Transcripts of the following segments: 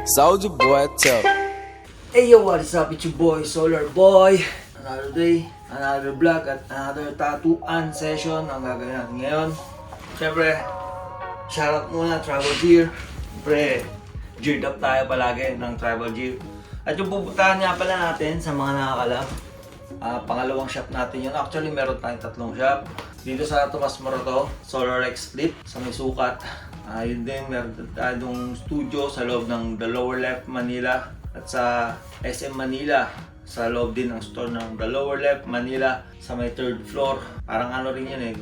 Soldier Boy Tell. Hey yo, what is up? It's your boy, Solar Boy. Another day, another vlog at another tattooan session ang gagawin natin ngayon. Siyempre, shoutout muna, Tribal Gear. Siyempre, geared up tayo palagi ng Tribal Gear. At yung pupuntahan nga pala natin sa mga nakakalam, pangalawang shop natin yun. Actually, meron tayong tatlong shop. Dito sa Tomas Morato, Solar X Split, sa may sukat. Yun din, meron tayong studio sa loob ng The Lower Left, Manila. At sa SM Manila, sa loob din ng store ng The Lower Left, Manila, sa may third floor. Parang ano rin yun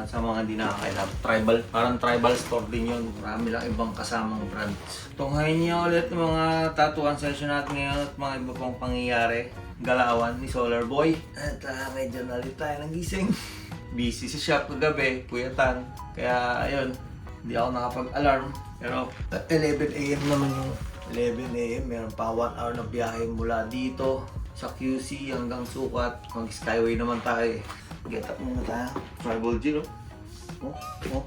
sa mga di nakakailan. Tribal, parang tribal store din yun. Marami lang ibang kasamang brands. Tunghayin niyo ulit ng mga tattooan session natin ngayon at mga iba pang pangyayari. Galawan ni Solar Boy. At medyo nalit tayo ng gising. Busy sa shop kagabi, puyatan. Kaya ayun, hindi ako nakapag-alarm. Pero 11 AM naman yung 11 AM. Meron pa 1 hour na biyahe mula dito sa QC hanggang Sukat. Mag-skyway naman tayo eh. Get up muna tayo. Tribal G, oh.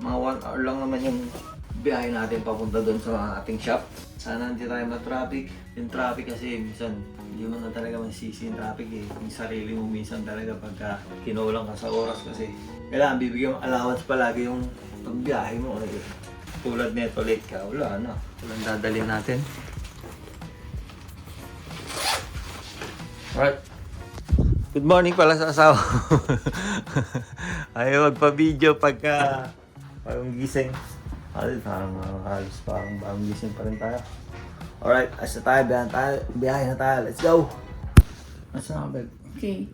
Mga 1 hour lang naman yung biyahe natin papunta doon sa ating shop. Sana hindi tayo ma-traffic. Yung traffic kasi minsan hindi mo na talaga masisi yung traffic eh. Yung sarili mo minsan talaga pagka kinulang ka sa oras kasi kailangan bibigyan mo allowance palagi yung pagbiyahe mo. Eh. Tulad nito, late ka, wala na. Walang dadalhin natin. Alright. Good morning pala sa asawa. Ayaw magpa-video pagka parang gising. Parang halos parang bagong gising pa rin tayo. Alright, asa tayo, biyahe na tayo. Let's go! Asa na, babe? Okay.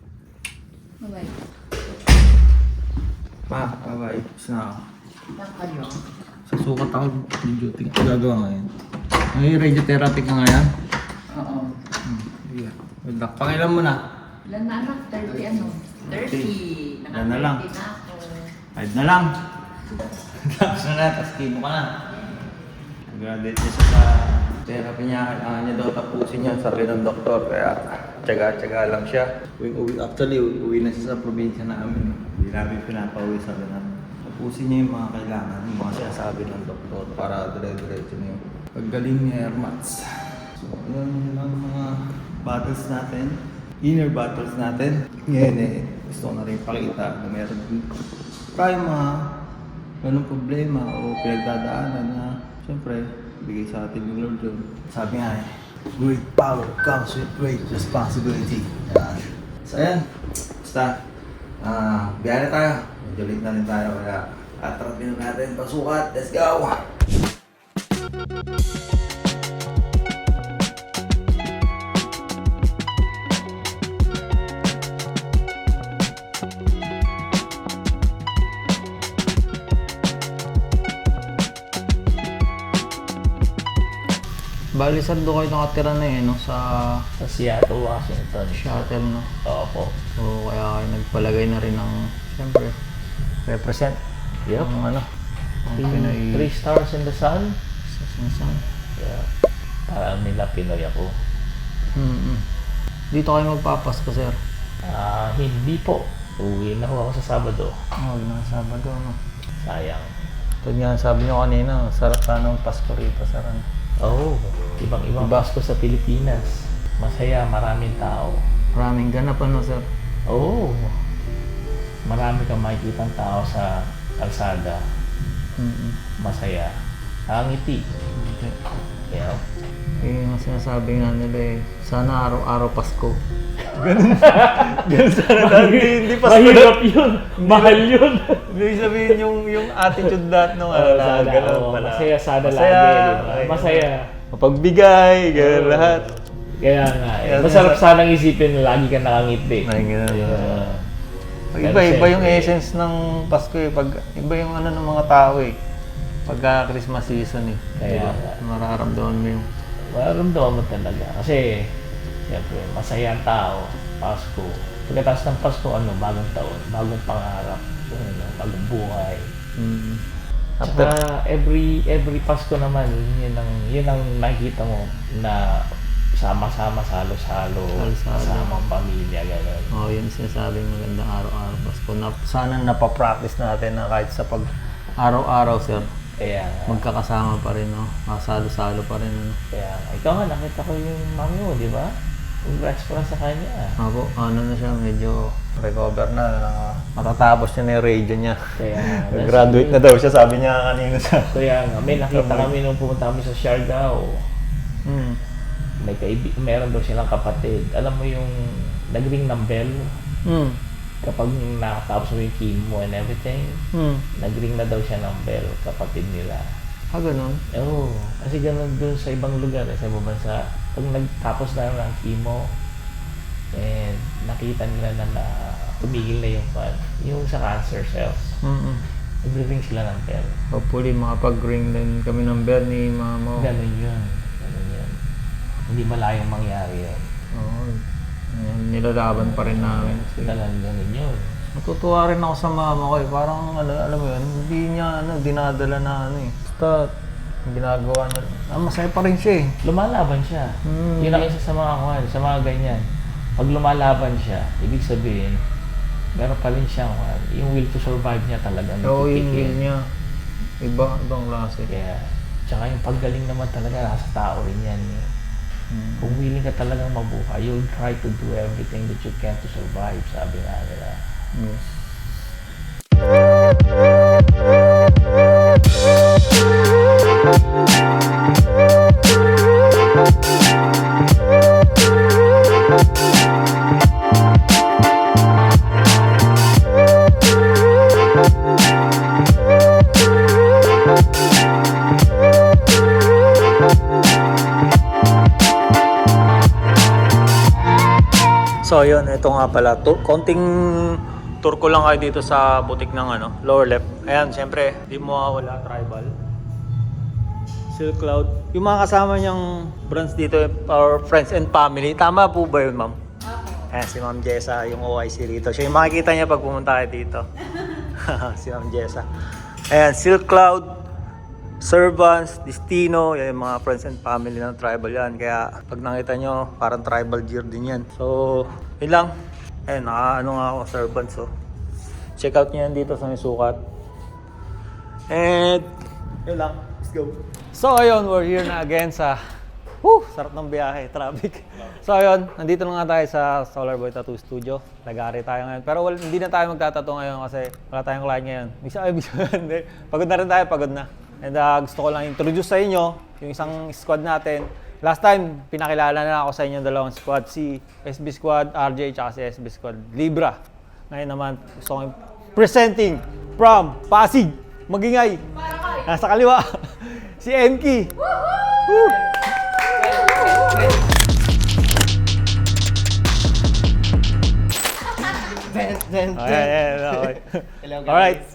Bye-bye. Bye-bye. Asa na ako? Saan kayo? Sa sukat ako, yung duty ko gagawa ngayon. May radiotherapy ka ngayon? Oo. Yeah. Good luck. Pangilan mo na? Ilan na anak? 30 ano? 30. Ilan na lang? Naka-30 na ako. 5 na lang. Tapos na, tapos kimo ka na. Graduate niya siya sa therapy niya. Kailangan niya daw tapusin niya, sabi ng doktor. Kaya tsaga-tsaga lang siya. Actually, uwi na siya sa probinsya namin. Hindi namin pinapauwi sa namin. Tapusin niya yung mga kailangan, yung mga sinasabi ng doktor para dire-diretso niya yung paggaling ni Hermats. So, yun ang mga battles natin. Inner battles natin. Ngayon gusto ko na rin pakita na meron tayong mga ganong problema o pinagdadaanan na siyempre, bigay sa atin ng Lord yun. Sabi nga great power comes with great responsibility. Yan. So ayan, basta, biyahe na tayo. Medyo late na rin tayo kaya atrapin natin pasukat. Let's go! Bali, saan doon kayo nakatira na no? Sa Seattle, Washington. shuttle, no? Opo. So, kaya kayo nagpalagay na rin ng, siyempre, represent. Yep. Ang ano, ang Pinoy. 3 stars in the sun. Sa Yeah. Parang nila Pinoy ako. Dito kayo magpapasko, sir. Hindi po. Uwi na ho ako sa Sabado. Yun ang Sabado, no? Sayang. Ito nga, sabi nyo kanina, sarap sana ng Pasko rito, sir. Oh, ibang-ibang Pasko sa Pilipinas. Masaya, maraming tao. Maraming ganap, ano, sir? Oh, marami kang makikitang tao sa kalsada. Masaya. Nakangiti. Okay. Yeah. Yung sinasabi nga nila sana araw-araw Pasko. Ganun sana hindi Pasko. Mahirap yun. Mahal yun. Ibig sabihin yung attitude lahat nung ganun pala. Masaya sana Masaya, lagi. Diba? Masaya. Mapagbigay, ganun lahat. Kaya nga. Kaya Masarap sanang isipin na lagi kang nakangiti. Ay, ganun. Yeah. Iba yung essence ng Pasko eh. Iba yung ano ng mga tao eh. Pagka Christmas season eh. Kaya diba? Mararamdaman mo yung mararamdaman mo talaga. Kasi, siyempre, masaya ang tao. Pasko. Pagkatapos ng Pasko, bagong taon, bagong pangarap, bagong buhay. After Every Pasko naman, yun ang nakikita mo na sama-sama, salo-salo, kasamang pamilya, gano'n. yun sinasabing magandang araw-araw Pasko. Sana napapractice natin na kahit sa pag araw-araw, sir. Kaya nga. Magkakasama pa rin, no? Makasalo-salo pa rin, ano? Kaya nga. Ikaw nga, nakita ko yung mami mo, di ba? Congrats pala sa kanya. Ako, ano na siya, medyo recover na. Matatapos niya na yung radio niya. Kaya Graduate na daw siya, sabi niya kanina sa... Kaya nga, may nakita kami nung pumunta kami sa Siargao. Hmm. Meron daw silang kapatid. Alam mo yung nag-ring ng bell? Hmm. Kapag nakatapos mo yung chemo and everything, nag-ring na daw siya ng bell, kapatid nila. Ganun? Oo, kasi ganun doon sa ibang lugar, sa ibang bansa. Pag nagtapos na ng chemo, and nakita nila na tumigil na yung sa cancer cells, nag-ring sila ng bell. Hopefully, makapag-ring din kami ng bell ni mama. Ganun yun. Hindi malayong mangyari yun. Oo. Nilalaban pa rin namin. Ganun yun. Natutuwa rin ako sa mama ko eh. Parang, alam mo yun, hindi niya dinadala na Basta, ginagawa na. Masaya pa rin siya eh. Lumalaban siya. Yun ang isa sa mga ganyan. Pag lumalaban siya, ibig sabihin, meron pa rin siyang yung will to survive niya talaga. Oo, yung will niya. Ibang klase. Kaya, tsaka yung paggaling naman talaga, nasa tao rin yan. Kung willing ka talagang mabuhay, you'll try to do everything that you can to survive, sabi nga nila. Yes. So yun, ito nga pala. Konting tour ko lang kayo dito sa butik ng lower left. Ayan, syempre, di mo mawawala tribal. Silk Cloud. Yung mga kasama niyang brands dito, our friends and family. Tama po ba yun, ma'am? Ayan, si Ma'am Jessa, yung OIC rito. Siya yung makikita niya pag pumunta kayo dito. Si Ma'am Jessa. Ayan, Silk Cloud, Servants, Destino, yan yung mga friends and family ng tribal yan. Kaya pag nakita nyo, parang tribal gear din yan. So, yun lang. Ayun, nga ako, Servants. So, check out nyo yan dito sa may sukat. And, yun lang. Let's go. So, ayun, we're here na again sa sarap ng biyahe, traffic. So, ayun, nandito na nga tayo sa Solar Boy Tattoo Studio. Nag-aari tayo ngayon. Pero hindi na tayo magtatattoo ngayon kasi wala tayong client ngayon. Pagod na rin tayo, pagod na. And gusto ko lang introduce sa inyo yung isang squad natin. Last time, pinakilala na ako sa inyo dalawang squad. Si SB Squad RJ at si SB Squad Libra. Ngayon naman, gusto ko presenting from Pasig, Magingay. Nasa kaliwa, si MK. Woo! Okay. Alright.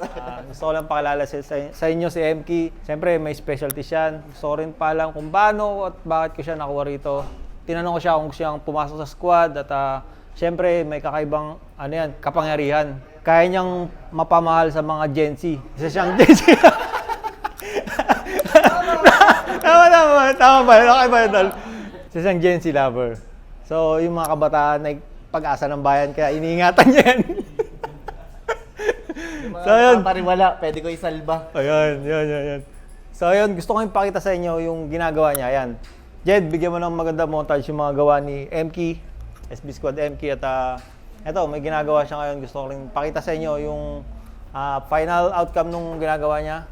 Gusto ko lang pakilala sa inyo si MK. Siyempre, may specialty siya. Gusto ko rin palang kung paano at bakit ko siya nakuha rito. Tinanong ko siya kung gusto siyang pumasok sa squad at siyempre, may kakaibang kapangyarihan. Kaya niyang mapamahal sa mga Gen Z. Isa siyang Gen Z. Tama ba? Okay ba yun? Isa siyang Gen Z lover. So, yung mga kabataan ay pag-asa ng bayan, kaya iniingatan niya yan. So, yun. Pariwala, pwede ko isalba. Ayun. So, yun. Gusto ko ipakita sa inyo yung ginagawa niya. Ayan. Jed, bigyan mo ng maganda montage yung mga gawa ni MK, SB Squad MK. At eto, may ginagawa siya ngayon. Gusto ko rin pakita sa inyo yung final outcome nung ginagawa niya.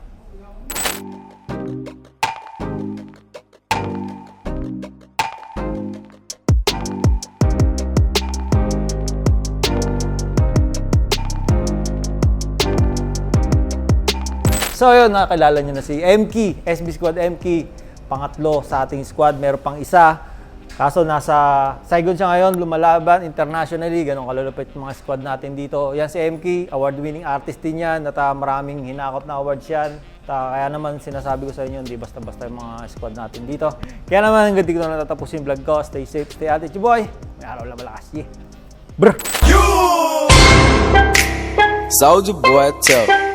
So yun, nakakilala nyo na si MK, SB Squad MK. Pangatlo sa ating squad, meron pang isa. Kaso nasa Saigon siya ngayon, lumalaban internationally. Ganun kalulupit yung mga squad natin dito. Yan si MK, award-winning artist din yan. At maraming hinakot na awards yan. Kaya naman sinasabi ko sa inyo, hindi basta-basta yung mga squad natin dito. Kaya naman, hanggang dito na natatapusin yung vlog ko. Stay safe, stay at it, boy. May araw lang malakas. Yeah. Brr! Soldier boy, tough.